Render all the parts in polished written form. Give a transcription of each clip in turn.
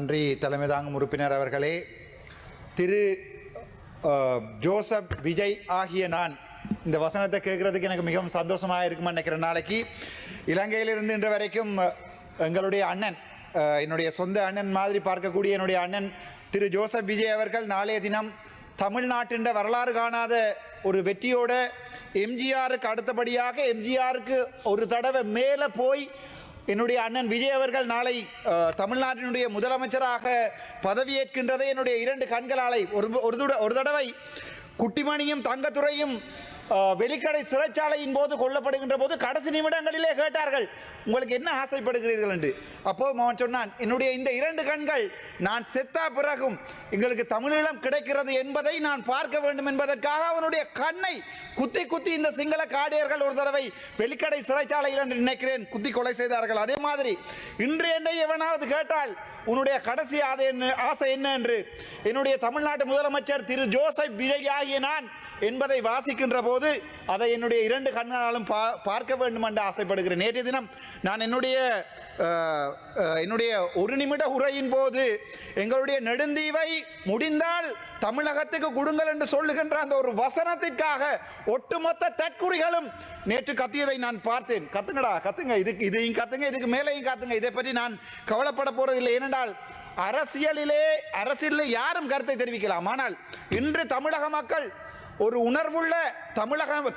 நன்றி தலைமை தாங்கும் உறுப்பினர் அவர்களே. திரு ஜோசப் விஜய் ஆகிய நான் இந்த வசனத்தை கேட்குறதுக்கு எனக்கு மிகவும் சந்தோஷமாக இருக்குமா நினைக்கிறேன். நாளைக்கு இலங்கையிலிருந்து இன்று வரைக்கும் எங்களுடைய அண்ணன், என்னுடைய சொந்த அண்ணன் மாதிரி பார்க்கக்கூடிய என்னுடைய அண்ணன் திரு ஜோசப் விஜய் அவர்கள் நாளைய தினம் தமிழ்நாட்டின் வரலாறு காணாத ஒரு வெற்றியோட எம்ஜிஆருக்கு அடுத்தபடியாக எம்ஜிஆருக்கு ஒரு தடவை மேலே போய் என்னுடைய அண்ணன் விஜய் அவர்கள் நாளை தமிழ்நாட்டினுடைய முதலமைச்சராக பதவியேற்கின்றதை என்னுடைய இரண்டு கண்களாலை ஒரு தடவை குட்டிமணியும் தங்கத்துறையும் வெளிக்கடை சிறைச்சாலையின் போது கொல்லப்படுகின்ற போது கடைசி நிமிடங்களிலே கேட்டார்கள், உங்களுக்கு என்ன ஆசைப்படுகிறீர்கள் என்று. அப்போ அவன் சொன்னான், என்னுடைய இந்த இரண்டு கண்கள் நான் செத்தா பிறகும் எங்களுக்கு தமிழீழம் கிடைக்கிறது என்பதை நான் பார்க்க வேண்டும் என்பதற்காக அவனுடைய கண்ணை குத்தி குத்தி இந்த சிங்கள காடியர்கள் ஒரு தடவை வெளிக்கடை சிறைச்சாலையில் என்று நினைக்கிறேன் குத்தி கொலை செய்தார்கள். அதே மாதிரி இன்று என்னை எவனாவது கேட்டால் உன்னுடைய கடைசி ஆசை என்ன என்று என்னுடைய தமிழ்நாட்டு முதலமைச்சர் திரு ஜோசப் விஜய் ஆகிய நான் என்பதை வாசிக்கின்ற போது அதை என்னுடைய இரண்டு கண்களாலும் பார்க்க வேண்டும் என்று ஆசைப்படுகிறேன். நேற்றைய தினம் நான் என்னுடைய ஒரு நிமிட உரையின் போது எங்களுடைய நெடுந்தீவை முடிந்தால் தமிழகத்துக்கு கொடுங்கள் என்று சொல்லுகின்ற அந்த ஒரு வசனத்திற்காக ஒட்டுமொத்த தற்குறிகளும் நேற்று கத்தியதை நான் பார்த்தேன். கத்துங்கடா, கத்துங்க, இதையும் கத்துங்க, இதுக்கு மேலேயும் கத்துங்க. இதை பற்றி நான் கவலைப்பட போறதில்லை. ஏனென்றால் அரசியலில் யாரும் கருத்தை தெரிவிக்கலாம். ஆனால் இன்று தமிழக மக்கள் ஒரு உணர்வுள்ள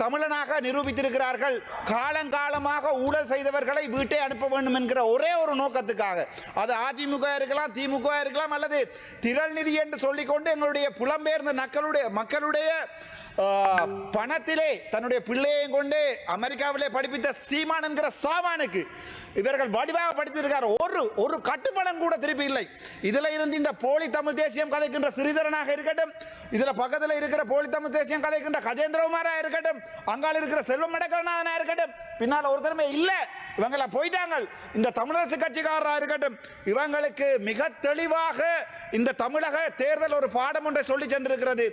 தமிழனாக நிரூபித்திருக்கிறார்கள். காலங்காலமாக ஊழல் செய்தவர்களை வீட்டை அனுப்ப வேண்டும் என்கிற ஒரே ஒரு நோக்கத்துக்காக, அது அதிமுக இருக்கலாம், திமுக இருக்கலாம், அல்லது திரள் நிதி என்று சொல்லிக்கொண்டு எங்களுடைய புலம்பெயர்ந்த மக்களுடைய பணத்திலே தன்னுடைய பிள்ளையையும் கொண்டு அமெரிக்காவிலே படிப்பித்த சீமான் என்கிற சாமானுக்கு இவர்கள் வடிவாக படித்திருக்கார். ஒரு கட்டுப்படம் கூட திருப்பி இல்லை. இதுல இருந்து இந்த போலி தமிழ் தேசியம் கதைக்கின்ற சிறிதரனாக இருக்கட்டும், இதுல பக்கத்தில் இருக்கிற போலி தமிழ் தேசியம் கதைக்கின்ற கஜேந்திரகுமாரா இருக்கட்டும், அங்கால இருக்கிற செல்வம் மடக்கரனாக இருக்கட்டும், பின்னால் ஒருத்தருமே இல்லை, இவங்கள போயிட்டாங்க. இந்த தமிழரசு கட்சிக்காரராக இருக்கட்டும், இவங்களுக்கு மிக தெளிவாக இந்த தமிழக தேர்தல் ஒரு பாடம் ஒன்றை சொல்லி சென்றிருக்கிறது.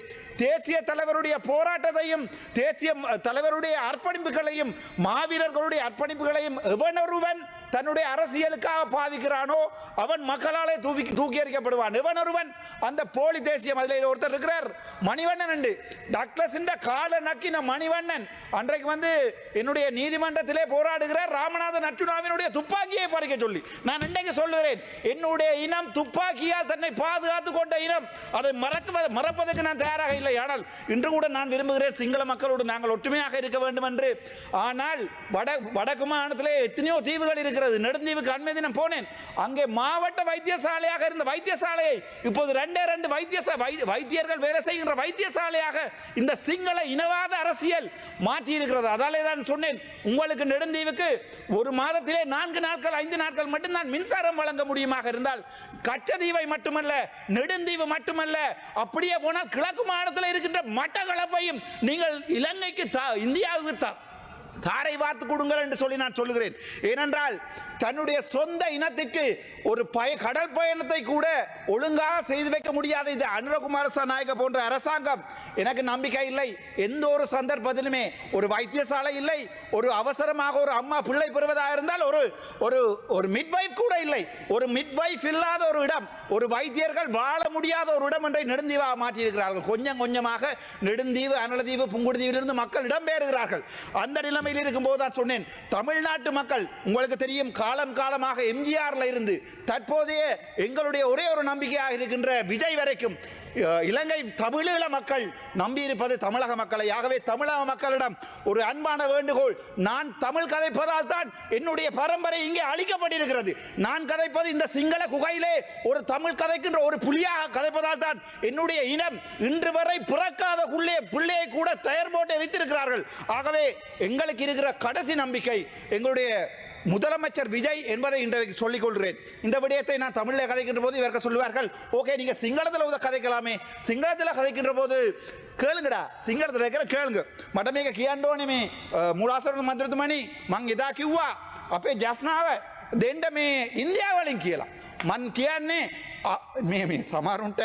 தேசிய தலைவருடைய போராட்டத்தையும் தேசிய தலைவருடைய அர்ப்பணிப்புகளையும் மாவீரர்களுடைய அர்ப்பணிப்புகளையும் எவனொருவன் தன்னுடைய அரசியலுக்காக பாவிக்கிறானோ அவன் மக்களாலே தூக்கி எறிக்கப்படுவான். எவனொருவன் அந்த போலி தேசியம், அதில் ஒருத்தர் இருக்கிறார் மணிவண்ணன் என்று, டாக்டர்ஸ் கால நக்கின மணிவண்ணன் அன்றைக்கு என்னுடைய நீதிமன்றத்திலே போராடுகிறார் ராமநாதன் அர்ஜுனாவினுடைய துப்பாக்கியை பறிக்க சொல்லி. நான் இன்றைக்கு சொல்லுகிறேன், என்னுடைய இனம் துப்பாக்கியால் தன்னை பாதுகாத்துக் கொண்ட இனம், அதை மறப்பதற்கு நான் தயாராக இல்லை. ஆனால் இன்று கூட நான் விரும்புகிறேன் சிங்கள மக்களோடு நாங்கள் ஒற்றுமையாக இருக்க வேண்டும் என்று. ஆனால் வடக்கு மாநிலத்திலே எத்தனையோ தீவுகள் இருக்கிறது. நெடுந்தீவுக்கு அண்மை தினம் போனேன். அங்கே மாவட்ட வைத்தியசாலையாக இருந்த வைத்தியசாலையை இப்போது ரெண்டு வைத்தியர்கள் வேலை செய்கின்ற வைத்தியசாலையாக இந்த சிங்கள இனவாத அரசியல் மாற்றி இருக்கிறது. அதாலே தான் சொன்னேன், உங்களுக்கு நெடுந்தீவுக்கு ஒரு மாதத்திலே 4 நாட்கள் 5 நாட்கள் மட்டும்தான் மின்சாரம் வழங்க முடியுமாக இருந்தால், கச்சதீவை மட்டுமல்ல நெடுந்தீவு மட்டுமல்ல, அப்படியே போனால் கிழக்கு மாநிலத்தில் இருக்கின்ற மட்டக்களப்பையும் நீங்கள் இலங்கைக்கு இந்தியாவுக்கு தாரை வார்த்து கொடுங்கள் என்று சொல்லி நான் சொல்லுகிறேன். ஏனென்றால் தன்னுடைய சொந்த இனத்திற்கு ஒரு கடல் பயணத்தை கூட ஒழுங்காக செய்து வைக்க முடியாத இந்த அனுரகுமார நாயக்க போன்ற அரசாங்கம் எனக்கு நம்பிக்கை இல்லை. எந்த ஒரு சந்தர்ப்பத்திலுமே ஒரு வைத்தியசாலை இல்லை, ஒரு அவசரமாக ஒரு அம்மா பிள்ளை பெறுவதாக இருந்தால் ஒரு மிட்வைஃப் கூட இல்லை. ஒரு மிட்வைஃப் இல்லாத ஒரு இடம், ஒரு வைத்தியர்கள் வாழ முடியாத ஒரு இடம் என்றை நெடுந்தீவாக மாற்றியிருக்கிறார்கள். கொஞ்சம் கொஞ்சமாக நெடுந்தீவு, அனலதீவு, புங்குடுதீவிலிருந்து மக்கள் இடம்பெயர்கிறார்கள். அந்த நிலைமையில் இருக்கும் போது தான் சொன்னேன், தமிழ்நாட்டு மக்கள் உங்களுக்கு தெரியும், காலமாக எம்ஜிஆர்ல இருந்து தற்போதைய எங்களுடைய ஒரே ஒரு நம்பிக்கையாக இருக்கின்ற விஜய் வரைக்கும் இலங்கை தமிழீழ மக்கள் நம்பி இருப்பது தமிழக மக்களை. ஆகவே தமிழக மக்களிடம் ஒரு அன்பான வேண்டுகோள், நான் தமிழ் கதைப்பதால் தான் என்னுடைய பரம்பரை இங்கே அழிக்கப்பட்டிருக்கிறது. நான் கதைப்பது இந்த சிங்கள குகையிலே ஒரு தமிழ் கதைக்கின்ற ஒரு புலியாக கதைப்பதால் தான் என்னுடைய இனம் இன்று வரை பிறக்காத பிள்ளையை கூட தயார் போட்டு எரித்திருக்கிறார்கள். ஆகவே எங்களுக்கு இருக்கிற கடைசி நம்பிக்கை எங்களுடைய முதலமைச்சர் விஜய் என்பதை இன்றைக்கு சொல்லிக் கொள்கிறேன். இந்த விடயத்தை நான் தமிழில் கதைக்கின்ற போது இவர்கள் சொல்லுவார்கள், ஓகே நீங்க சிங்களத்தில் கதைக்கலாமே, சிங்களத்தில் கதைக்கின்ற போது கேளுங்கடா, சிங்களத்தில் இருக்கிற கேளுங்க. மடமேக கியாண்டோனிமே மூலாசர மந்திரத்துமணி மங் இதா கிவ்வா அப்பே ஜஃப்னாவ දෙන්න මේ ඉන්දියාවලින් කියලා මන් කියන්නේ මේ සමහරුන්ට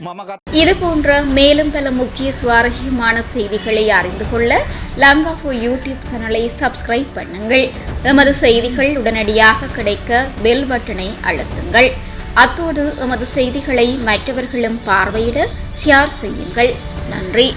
මම இது போன்ற மேலும் பல முக்கிய சுவாரஸ்யமான செய்திகளை அறிந்து கொள்ள லங்காஃபோ யூடியூப் சேனலை சப்ஸ்கிரைப் பண்ணுங்கள். எமது செய்திகள் உடனடியாக கிடைக்க பெல் பட்டனை அழுத்துங்கள். அத்தோடு எமது செய்திகளை மற்றவர்களும் பார்வையிட ஷேர் செய்யுங்கள். நன்றி.